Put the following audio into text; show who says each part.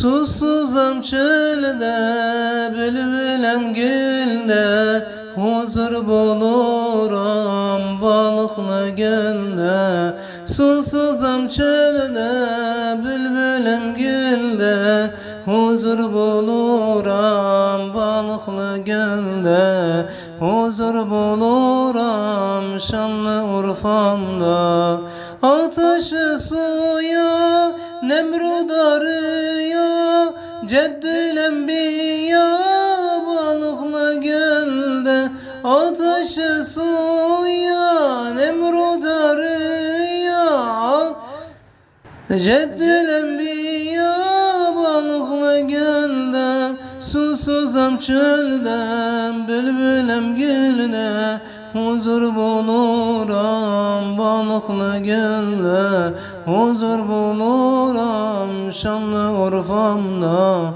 Speaker 1: Susuzam çölde, bülbülem gülde, huzur buluram balıklı gölde. Susuzam çölde, bülbülem gülde, huzur buluram balıklı gölde. Huzur buluram şanlı Urfamda. Ateşi suya, Nemrut arıyor, Ceddül Enbiya balıklı gölde. Ateşi suya, Nemrut arıyor, Ceddül Enbiya balıklı gölde. Susuzam çölden, bülbülem gülde, huzur buluram balıklı gölde. Huzur buluram şanlı Urfamda.